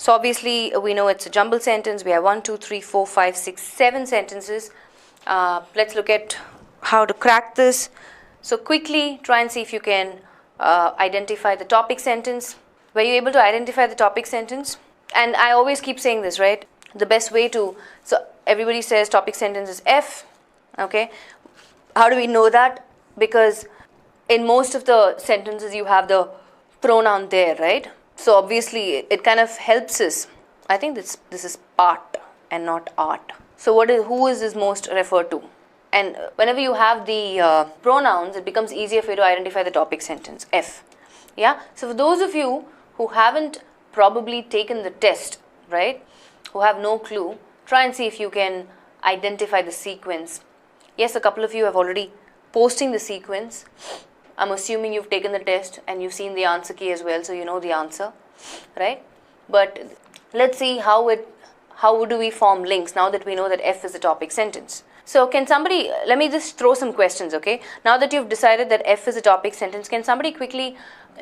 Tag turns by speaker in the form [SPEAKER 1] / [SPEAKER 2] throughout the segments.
[SPEAKER 1] So obviously we know it's a jumbled sentence. We have 1, 2, 3, 4, 5, 6, 7 sentences. Let's look at how to crack this. So quickly try and see if you can identify the topic sentence. Were you able to identify the topic sentence? And I always keep saying this, right? The best way to, so everybody says topic sentence is F, okay? How do we know that? Because in most of the sentences you have the pronoun there, right? So obviously it kind of helps us. I think this is part and not art. So who is this most referred to? And whenever you have the pronouns, it becomes easier for you to identify the topic sentence, F. Yeah? So for those of you who haven't probably taken the test, right, who have no clue, try and see if you can identify the sequence. Yes, a couple of you have already posting the sequence. I'm assuming you've taken the test and you've seen the answer key as well, so you know the answer, right? But let's see how do we form links now that we know that F is a topic sentence. So can somebody, let me just throw some questions, okay? Now that you've decided that F is a topic sentence, can somebody quickly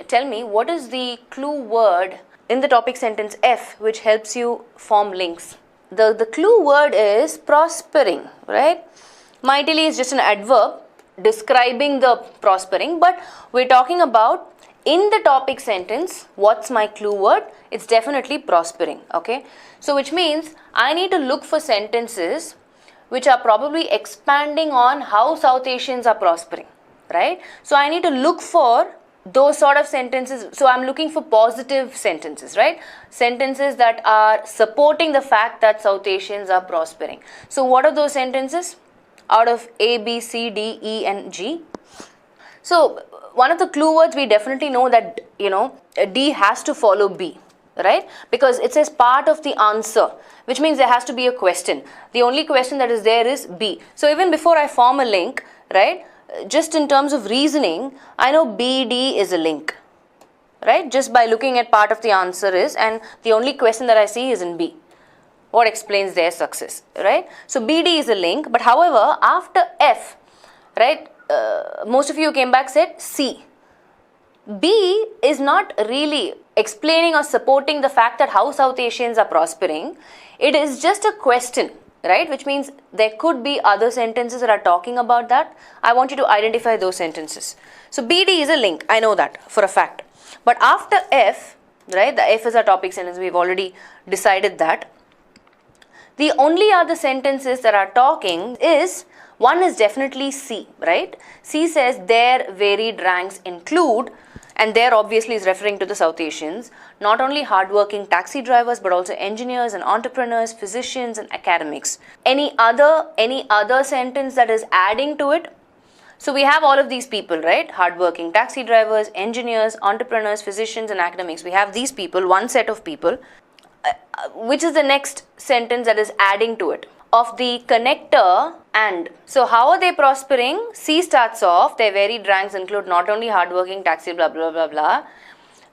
[SPEAKER 1] tell me what is the clue word in the topic sentence F which helps you form links? The clue word is prospering, right? Mightily is just an adverb describing the prospering, but we're talking about in the topic sentence, what's my clue word? It's definitely prospering, okay? So which means I need to look for sentences which are probably expanding on how South Asians are prospering, right? So I need to look for those sort of sentences. So I'm looking for positive sentences, right? Sentences that are supporting the fact that South Asians are prospering. So what are those sentences? Out of A, B, C, D, E and G. So one of the clue words, we definitely know that, you know, D has to follow B, right? Because it says part of the answer, which means there has to be a question. The only question that is there is B. So even before I form a link, right, just in terms of reasoning, I know B, D is a link, right? Just by looking at part of the answer is, and the only question that I see is in B. What explains their success, right? So BD is a link, but however, after F, right, most of you came back said C. B is not really explaining or supporting the fact that how South Asians are prospering. It is just a question, right? Which means there could be other sentences that are talking about that. I want you to identify those sentences. So BD is a link, I know that for a fact. But after F, right, the F is our topic sentence, we've already decided that. The only other sentences that are talking is, one is definitely C, right? C says their varied ranks include, and there obviously is referring to the South Asians, not only hardworking taxi drivers but also engineers and entrepreneurs, physicians and academics. Any other sentence that is adding to it? So we have all of these people, right? Hardworking taxi drivers, engineers, entrepreneurs, physicians and academics. We have these people, one set of people. Which is the next sentence that is adding to it? Of the connector and. So how are they prospering? C starts off, their varied ranks include not only hardworking, taxi, blah, blah, blah, blah.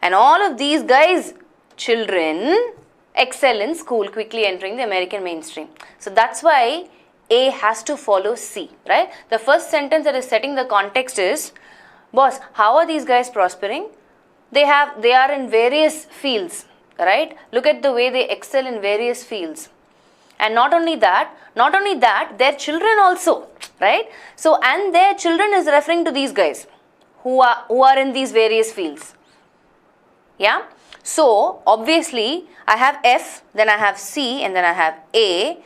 [SPEAKER 1] And all of these guys, children, excel in school, quickly entering the American mainstream. So that's why A has to follow C, right? The first sentence that is setting the context is, boss, how are these guys prospering? They are in various fields. Right? Look at the way they excel in various fields. And not only that, their children also, right? So, and their children is referring to these guys who are in these various fields. Yeah? So, obviously, I have F, then I have C, and then I have A,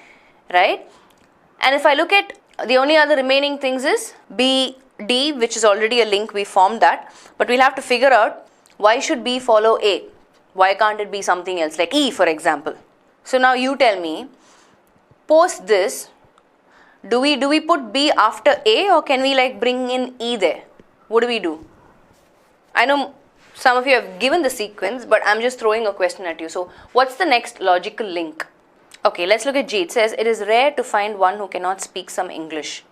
[SPEAKER 1] right? And if I look at the only other remaining things is B, D, which is already a link, we formed that. But we'll have to figure out why should B follow A? Why can't it be something else like E, for example? So now you tell me, post this, do we put B after A or can we like bring in E there? What do we do? I know some of you have given the sequence, but I'm just throwing a question at you. So what's the next logical link? Okay, let's look at G. It says, it is rare to find one who cannot speak some English.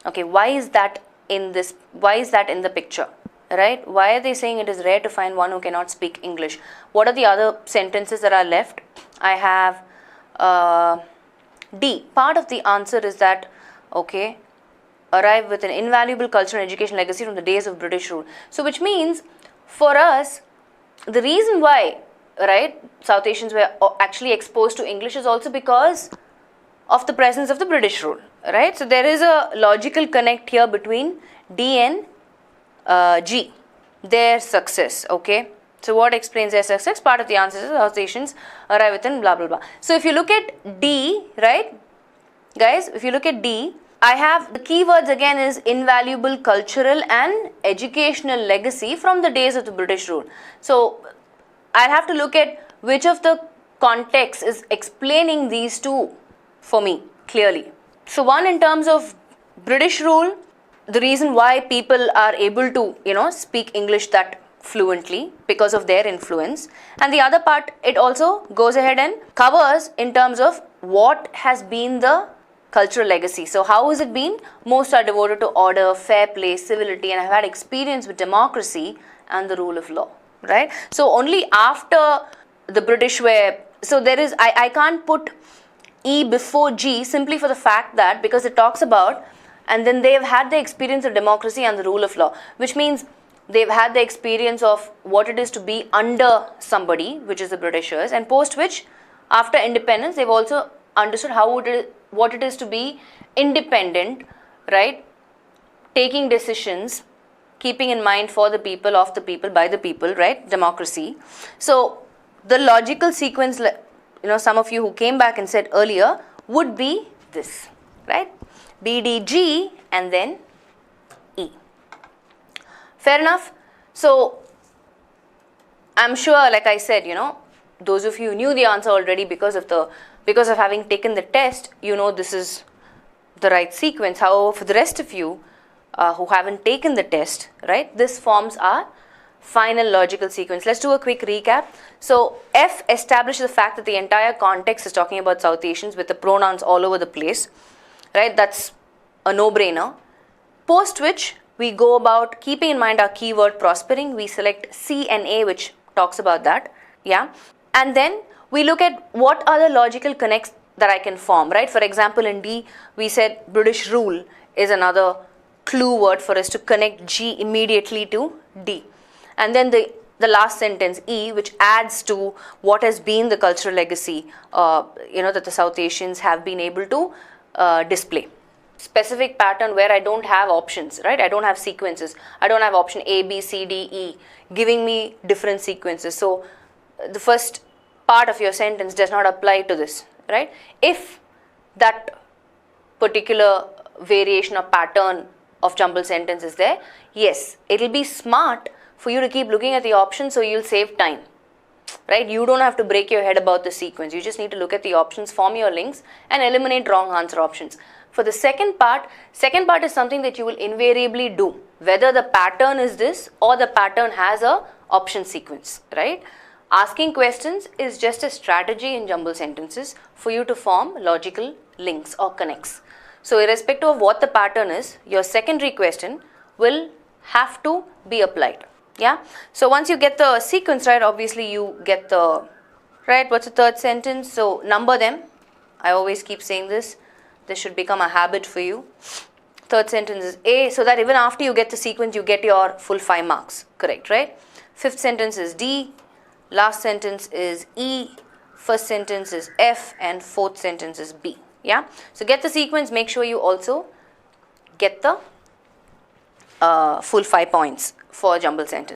[SPEAKER 1] Okay, why is that in the picture? Right? Why are they saying it is rare to find one who cannot speak English? What are the other sentences that are left? I have D. Part of the answer is that, okay, arrive with an invaluable cultural and education legacy from the days of British rule. So which means for us, the reason why right, South Asians were actually exposed to English is also because of the presence of the British rule, right? So there is a logical connect here between D and G, their success, okay? So what explains their success? Part of the answer is South Asians arrive within blah, blah, blah. So if you look at D, right, guys, if you look at D, I have the keywords again is invaluable cultural and educational legacy from the days of the British rule. So I'll have to look at which of the context is explaining these two for me clearly. So one, in terms of British rule, the reason why people are able to, speak English that fluently because of their influence. And the other part, it also goes ahead and covers in terms of what has been the cultural legacy. So how has it been? Most are devoted to order, fair play, civility, and have had experience with democracy and the rule of law, right? So only after the British were, so there is, I can't put E before G simply for the fact that because it talks about, and then they've had the experience of democracy and the rule of law, which means they've had the experience of what it is to be under somebody, which is the Britishers, and post which, after independence, they've also understood what it is to be independent, right? Taking decisions, keeping in mind for the people, of the people, by the people, right? Democracy. So the logical sequence, some of you who came back and said earlier, would be this, right? B, D, G, and then E. Fair enough? So I'm sure, like I said, those of you who knew the answer already because of having taken the test, this is the right sequence. However, for the rest of you who haven't taken the test, right, this forms our final logical sequence. Let's do a quick recap. So F establishes the fact that the entire context is talking about South Asians with the pronouns all over the place, right? That's a no-brainer. Post which we go about keeping in mind our keyword prospering. We select C and A, which talks about that, yeah. And then we look at what are the logical connects that I can form, right? For example, in D, we said British rule is another clue word for us to connect G immediately to D. And then the last sentence, E, which adds to what has been the cultural legacy, that the South Asians have been able to display. Specific pattern where I don't have options, right? I don't have sequences. I don't have option A, B, C, D, E, giving me different sequences. So the first part of your sentence does not apply to this, right? If that particular variation or pattern of jumbled sentence is there, yes, it'll be smart for you to keep looking at the options so you'll save time, right? You don't have to break your head about the sequence. You just need to look at the options, form your links, and eliminate wrong answer options. For the second part is something that you will invariably do, whether the pattern is this or the pattern has a option sequence, right? Asking questions is just a strategy in jumbled sentences for you to form logical links or connects. So irrespective of what the pattern is, your secondary question will have to be applied. Yeah. So once you get the sequence right, obviously you get the, right, what's the third sentence? So number them. I always keep saying this. This should become a habit for you. Third sentence is A, so that even after you get the sequence, you get your full 5 marks. Correct, right? Fifth sentence is D. Last sentence is E. First sentence is F. And fourth sentence is B. Yeah. So get the sequence. Make sure you also get the full 5 points for jumbled sentence.